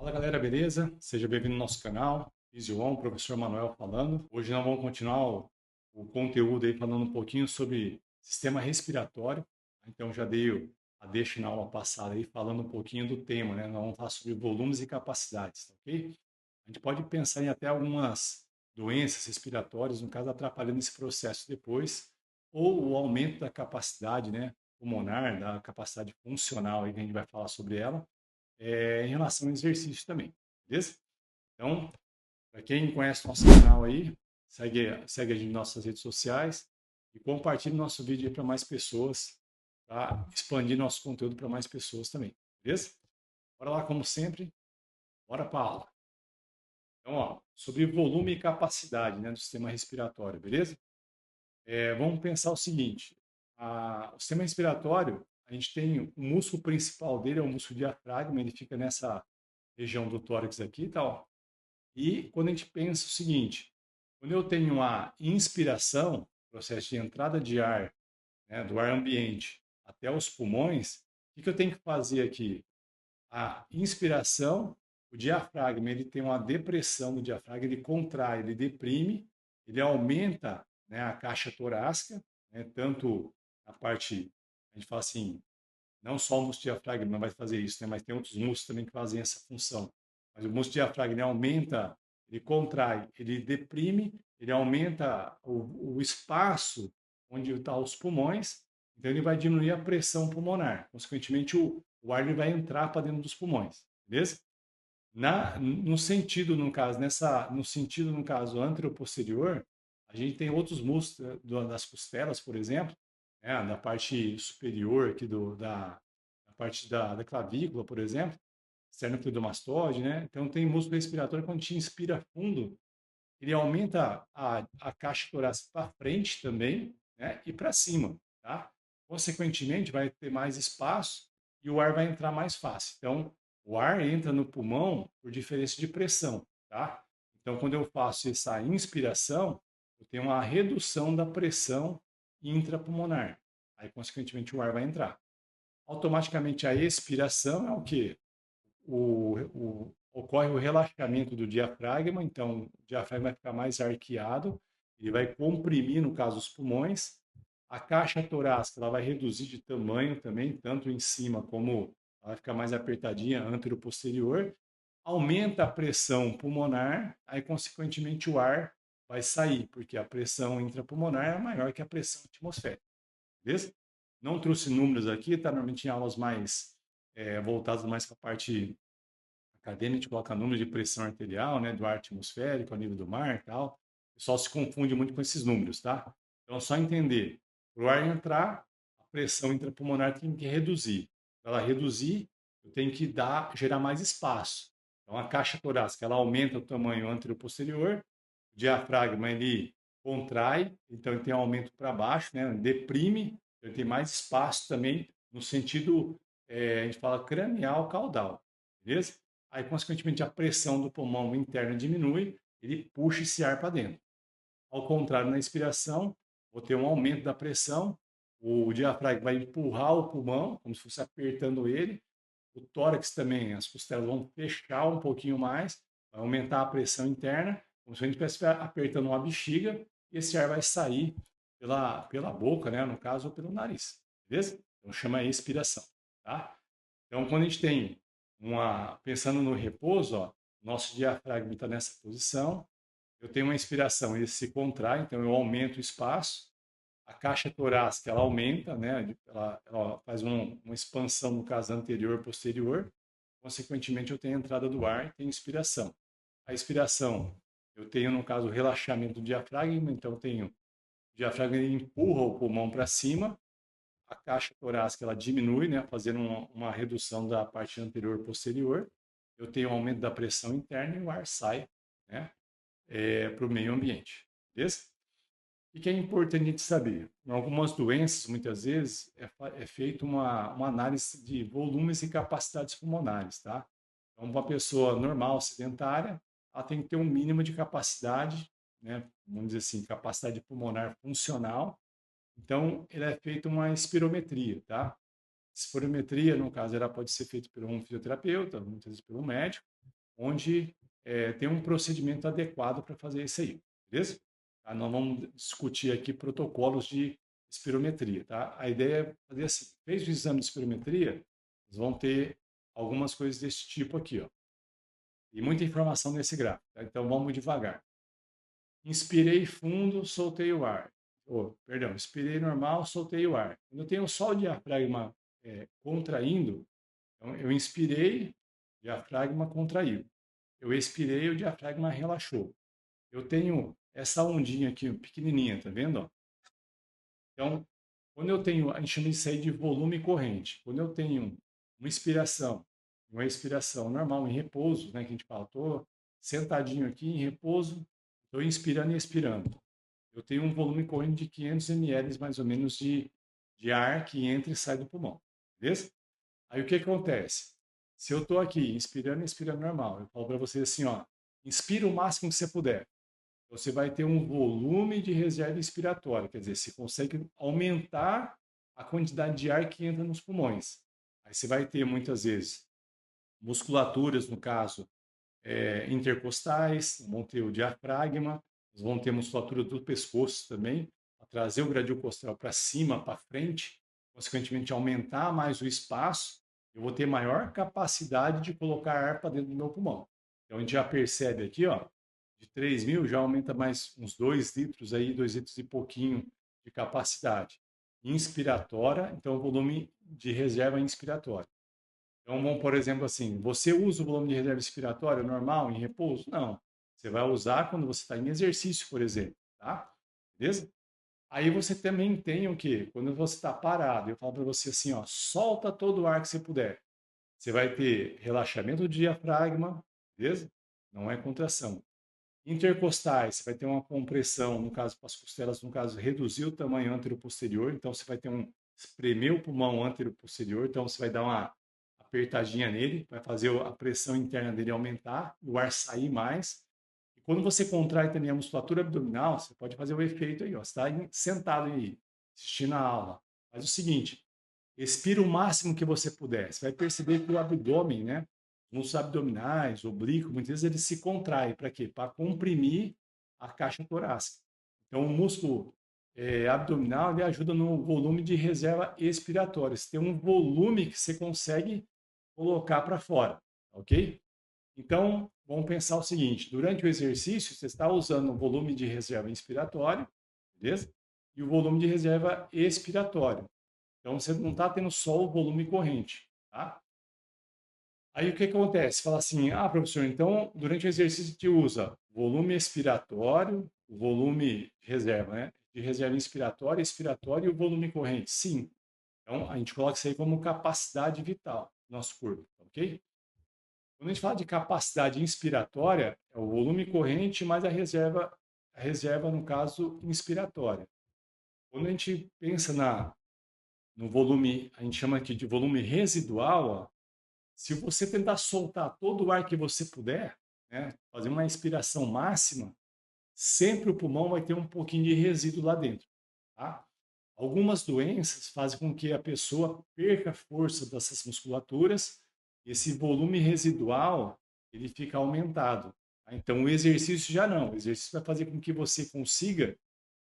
Fala galera, beleza? Seja bem-vindo ao nosso canal. Physio-On, professor Manuel falando. Hoje nós vamos continuar o conteúdo aí falando um pouquinho sobre sistema respiratório. Então já dei a deixa na aula passada aí falando um pouquinho do tema, né? Nós vamos falar sobre volumes e capacidades, tá ok? A gente pode pensar em até algumas doenças respiratórias, no caso atrapalhando esse processo depois, ou o aumento da capacidade, né, pulmonar, da capacidade funcional aí que a gente vai falar sobre ela em relação ao exercício também, beleza? Então, para quem conhece o nosso canal aí, segue a gente nas nossas redes sociais e compartilhe nosso vídeo para mais pessoas, para expandir nosso conteúdo para mais pessoas também, beleza? Bora lá, como sempre, bora para a aula. Então, ó, sobre volume e capacidade, né, do sistema respiratório, beleza? Vamos pensar o seguinte: o sistema respiratório, a gente tem o músculo principal dele, é o músculo diafragma, ele fica nessa região do tórax aqui, tá, ó. E quando a gente pensa o seguinte, quando eu tenho a inspiração, processo de entrada de ar, né, do ar ambiente até os pulmões, o que eu tenho que fazer aqui? A inspiração, o diafragma, ele tem uma depressão do diafragma, ele contrai, ele deprime, ele aumenta, né, a caixa torácica, né, tanto a parte, a gente fala assim, não só o músculo diafragma vai fazer isso, né? Mas tem outros músculos também que fazem essa função. Mas o músculo diafragma ele aumenta, ele contrai, ele deprime, ele aumenta o espaço onde estão os pulmões, então ele vai diminuir a pressão pulmonar. Consequentemente, o ar ele vai entrar para dentro dos pulmões, beleza? No sentido, no caso, no sentido, no caso, anteroposterior, a gente tem outros músculos das costelas, por exemplo, né, da parte superior aqui da parte da clavícula, por exemplo, esternocleidomastoide, né? Então tem músculo respiratório quando a gente inspira fundo, ele aumenta a caixa torácica para frente também, né? E para cima, tá? Consequentemente, vai ter mais espaço e o ar vai entrar mais fácil. Então, o ar entra no pulmão por diferença de pressão, tá? Então, quando eu faço essa inspiração, eu tenho uma redução da pressão intrapulmonar. Aí, consequentemente, o ar vai entrar. Automaticamente, a expiração é o quê? Ocorre o relaxamento do diafragma, então o diafragma vai ficar mais arqueado, ele vai comprimir, no caso, os pulmões. A caixa torácica ela vai reduzir de tamanho também, tanto em cima como ela vai ficar mais apertadinha, antero-posterior. Aumenta a pressão pulmonar, aí, consequentemente, o ar vai sair, porque a pressão intrapulmonar é maior que a pressão atmosférica, beleza? Não trouxe números aqui, tá? Normalmente em aulas mais voltadas mais para a parte acadêmica, a gente coloca número de pressão arterial, né, do ar atmosférico, ao nível do mar e tal. O pessoal se confunde muito com esses números, tá? Então, é só entender. Para o ar entrar, a pressão intrapulmonar tem que reduzir. Para ela reduzir, eu tenho que gerar mais espaço. Então, a caixa torácica, ela aumenta o tamanho anterior-posterior, o diafragma, ele contrai, então ele tem um aumento para baixo, né? Deprime, ele tem mais espaço também, no sentido, a gente fala cranial caudal, beleza? Aí, consequentemente, a pressão do pulmão interno diminui, ele puxa esse ar para dentro. Ao contrário, na expiração, vou ter um aumento da pressão, o diafragma vai empurrar o pulmão, como se fosse apertando ele, o tórax também, as costelas vão fechar um pouquinho mais, vai aumentar a pressão interna, como se a gente estivesse apertando uma bexiga, e esse ar vai sair pela boca, né, no caso, ou pelo nariz, beleza? Então chama expiração, tá? Então, quando a gente tem pensando no repouso, ó, nosso diafragma está nessa posição, eu tenho uma inspiração, ele se contrai, então eu aumento o espaço, a caixa torácica ela aumenta, né? Ela faz uma expansão no caso anterior posterior, consequentemente eu tenho a entrada do ar e tenho inspiração. A expiração, eu tenho no caso o relaxamento do diafragma, então eu tenho o diafragma ele empurra o pulmão para cima, a caixa torácica ela diminui, né, fazendo uma redução da parte anterior posterior. Eu tenho um aumento da pressão interna e o ar sai, né, para o meio ambiente. Beleza? O que é importante a gente saber? Em algumas doenças, muitas vezes, é feita uma análise de volumes e capacidades pulmonares, tá? Então, uma pessoa normal, sedentária, ela tem que ter um mínimo de capacidade, né? Vamos dizer assim, capacidade pulmonar funcional. Então, ele é feita uma espirometria, tá? Espirometria, no caso, ela pode ser feita por um fisioterapeuta, muitas vezes pelo médico, onde tem um procedimento adequado para fazer isso aí, beleza? Tá? Nós vamos discutir aqui protocolos de espirometria, tá? A ideia é fazer assim, fez o exame de espirometria, vocês vão ter algumas coisas desse tipo aqui, ó. E muita informação nesse gráfico, tá? Então vamos devagar. Inspirei fundo, soltei o ar. Perdão, inspirei normal, soltei o ar. Quando eu tenho só o diafragma contraindo, então eu inspirei, diafragma contraiu. Eu expirei, o diafragma relaxou. Eu tenho essa ondinha aqui, pequenininha, tá vendo? Então, quando eu tenho, a gente chama isso aí de volume corrente. Quando eu tenho uma expiração normal em repouso, né, que a gente fala, estou sentadinho aqui em repouso, estou inspirando e expirando. Eu tenho um volume corrente de 500 ml mais ou menos de ar que entra e sai do pulmão, beleza? Aí o que acontece? Se eu estou aqui inspirando e expirando normal, eu falo para você assim, ó, inspira o máximo que você puder. Você vai ter um volume de reserva expiratória, quer dizer, você consegue aumentar a quantidade de ar que entra nos pulmões. Aí você vai ter muitas vezes musculaturas, no caso, intercostais, vão ter o diafragma, vão ter musculatura do pescoço também, para trazer o gradil costal para cima, para frente, consequentemente aumentar mais o espaço, eu vou ter maior capacidade de colocar ar para dentro do meu pulmão. Então a gente já percebe aqui, ó, de 3.000 já aumenta mais uns 2 litros aí, 2 litros e pouquinho de capacidade. Inspiratória, então volume de reserva inspiratória. Então, vamos, por exemplo, assim, você usa o volume de reserva expiratória normal, em repouso? Não. Você vai usar quando você está em exercício, por exemplo, tá? Beleza? Aí você também tem o quê? Quando você está parado, eu falo para você assim, ó, solta todo o ar que você puder. Você vai ter relaxamento do diafragma, beleza? Não é contração. Intercostais, você vai ter uma compressão, no caso, para as costelas, no caso, reduzir o tamanho antero-posterior, então você vai ter espremer o pulmão antero-posterior, então você vai dar uma apertadinha nele, vai fazer a pressão interna dele aumentar, o ar sair mais. E quando você contrai também a musculatura abdominal, você pode fazer o efeito aí, ó, você está sentado aí, assistindo a aula. Faz o seguinte, expira o máximo que você puder. Você vai perceber que o abdômen, né? Os abdominais, o oblíquo, muitas vezes ele se contrai. Para quê? Para comprimir a caixa torácica. Então, o músculo abdominal ele ajuda no volume de reserva expiratória. Você tem um volume que você consegue colocar para fora, ok? Então, vamos pensar o seguinte: durante o exercício, você está usando o volume de reserva inspiratório, beleza? E o volume de reserva expiratório. Então, você não está tendo só o volume corrente, tá? Aí o que acontece? Fala assim, professor, então durante o exercício a gente usa volume expiratório, o volume de reserva, né? De reserva inspiratória, expiratória e o volume corrente. Sim. Então a gente coloca isso aí como capacidade vital do nosso corpo, ok? Quando a gente fala de capacidade inspiratória, é o volume corrente mais a reserva no caso inspiratória. Quando a gente pensa no volume, a gente chama aqui de volume residual, ó, se você tentar soltar todo o ar que você puder, né, fazer uma inspiração máxima, sempre o pulmão vai ter um pouquinho de resíduo lá dentro. Tá? Algumas doenças fazem com que a pessoa perca a força dessas musculaturas, e esse volume residual ele fica aumentado. Tá? Então o exercício já não, o exercício vai fazer com que você consiga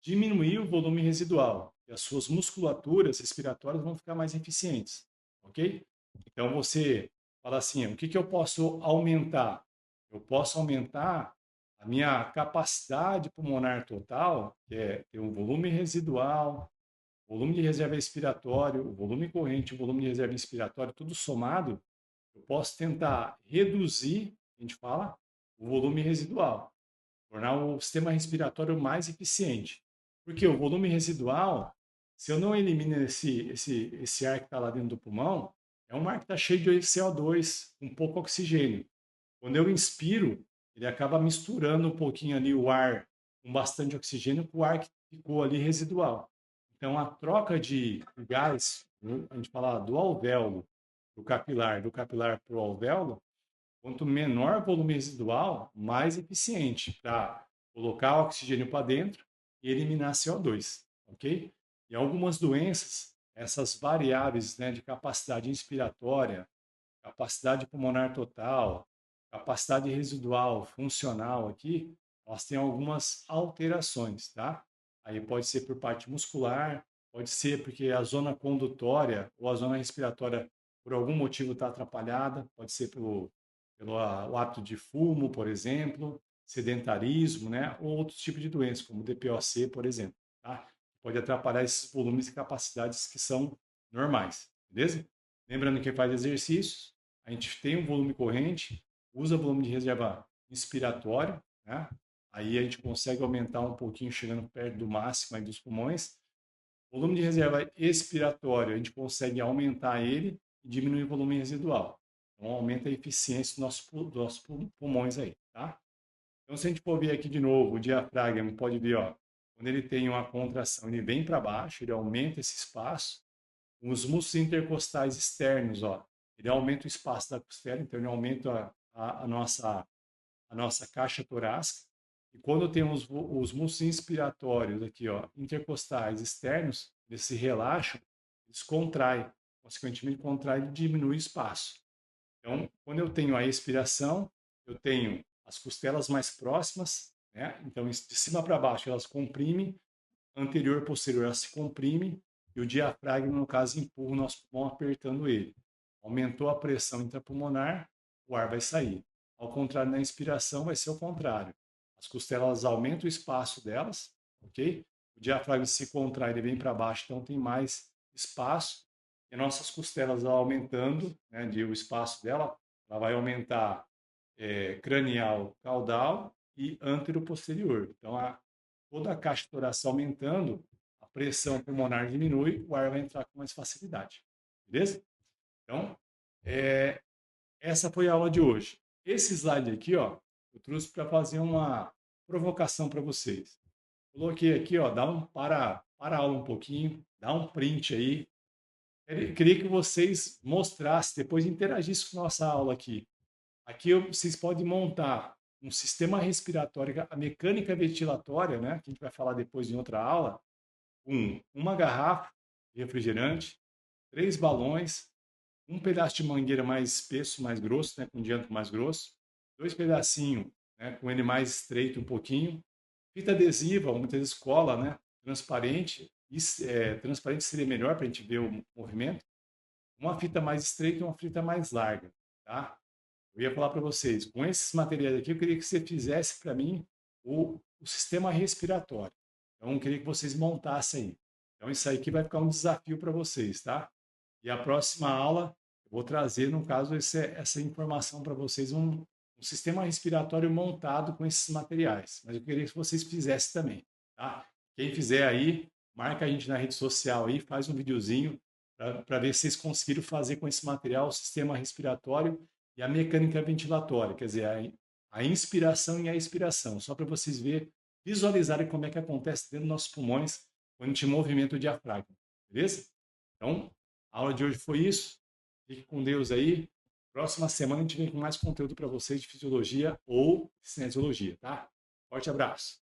diminuir o volume residual e as suas musculaturas respiratórias vão ficar mais eficientes, ok? Então você fala assim, o que eu posso aumentar? Eu posso aumentar a minha capacidade pulmonar total, que é ter um volume residual, volume de reserva expiratório, o volume corrente, o volume de reserva inspiratório, tudo somado, eu posso tentar reduzir, a gente fala, o volume residual, tornar o sistema respiratório mais eficiente. Porque o volume residual, se eu não elimino esse ar que está lá dentro do pulmão, é um ar que está cheio de CO2, com pouco oxigênio. Quando eu inspiro, ele acaba misturando um pouquinho ali o ar com bastante oxigênio com o ar que ficou ali residual. Então, a troca de gás, a gente fala do alvéolo do capilar para o alvéolo, quanto menor volume residual, mais eficiente para colocar oxigênio para dentro e eliminar CO2, ok? E algumas doenças, essas variáveis, né, de capacidade inspiratória, capacidade pulmonar total, capacidade residual, funcional aqui, elas têm algumas alterações, tá? Aí pode ser por parte muscular, pode ser porque a zona condutória ou a zona respiratória, por algum motivo, está atrapalhada, pode ser pelo o hábito de fumo, por exemplo, sedentarismo, né? Ou outros tipos de doenças, como DPOC, por exemplo, tá? Pode atrapalhar esses volumes e capacidades que são normais, beleza? Lembrando que faz exercícios, a gente tem um volume corrente, usa volume de reserva inspiratório, né? Aí a gente consegue aumentar um pouquinho, chegando perto do máximo aí dos pulmões. O volume de reserva expiratório, a gente consegue aumentar ele e diminuir o volume residual. Então, aumenta a eficiência dos nossos pulmões aí, tá? Então, se a gente for ver aqui de novo, o diafragma, pode ver, ó, quando ele tem uma contração, ele vem para baixo, ele aumenta esse espaço. Os músculos intercostais externos, ó, ele aumenta o espaço da costela, então ele aumenta a nossa caixa torácica. E quando tem os músculos inspiratórios aqui, ó, intercostais externos, eles se relaxam, eles contraem. Consequentemente, contrai e diminui o espaço. Então, quando eu tenho a expiração, eu tenho as costelas mais próximas, né? Então, de cima para baixo, elas comprimem, anterior e posterior, elas se comprimem, e o diafragma, no caso, empurra o nosso pulmão apertando ele. Aumentou a pressão intrapulmonar, o ar vai sair. Ao contrário, na inspiração vai ser o contrário. As costelas aumentam o espaço delas, ok? O diafragma se contrai, ele vem para baixo, então tem mais espaço. E nossas costelas aumentando, né, o espaço dela, ela vai aumentar cranial, caudal e antero-posterior. Então, toda a caixa torácica aumentando, a pressão pulmonar diminui, o ar vai entrar com mais facilidade. Beleza? Então, é, essa foi a aula de hoje. Esse slide aqui, ó, eu trouxe para fazer uma provocação para vocês. Coloquei aqui, ó, dá um para a aula um pouquinho, dá um print aí. Eu queria que vocês mostrassem, depois interagissem com a nossa aula aqui. Aqui vocês podem montar um sistema respiratório, a mecânica ventilatória, né, que a gente vai falar depois em outra aula, uma garrafa de refrigerante, 3 balões, um pedaço de mangueira mais espesso, mais grosso, né, com diâmetro mais grosso, 2 pedacinhos, né, com ele mais estreito um pouquinho, fita adesiva, muitas vezes cola, né, transparente, transparente seria melhor para a gente ver o movimento, uma fita mais estreita e uma fita mais larga, tá? Eu ia falar para vocês, com esses materiais aqui, eu queria que você fizesse para mim o sistema respiratório. Então, eu queria que vocês montassem aí. Então, isso aqui vai ficar um desafio para vocês, tá? E a próxima aula, eu vou trazer, no caso, essa informação para vocês, um sistema respiratório montado com esses materiais. Mas eu queria que vocês fizessem também, tá? Quem fizer aí, marca a gente na rede social aí, faz um videozinho para ver se vocês conseguiram fazer com esse material o sistema respiratório e a mecânica ventilatória, quer dizer, a inspiração e a expiração, só para vocês visualizarem como é que acontece dentro dos nossos pulmões quando a gente movimenta o diafragma, beleza? Então, a aula de hoje foi isso. Fique com Deus aí. Próxima semana a gente vem com mais conteúdo para vocês de fisiologia ou cinesiologia, tá? Forte abraço.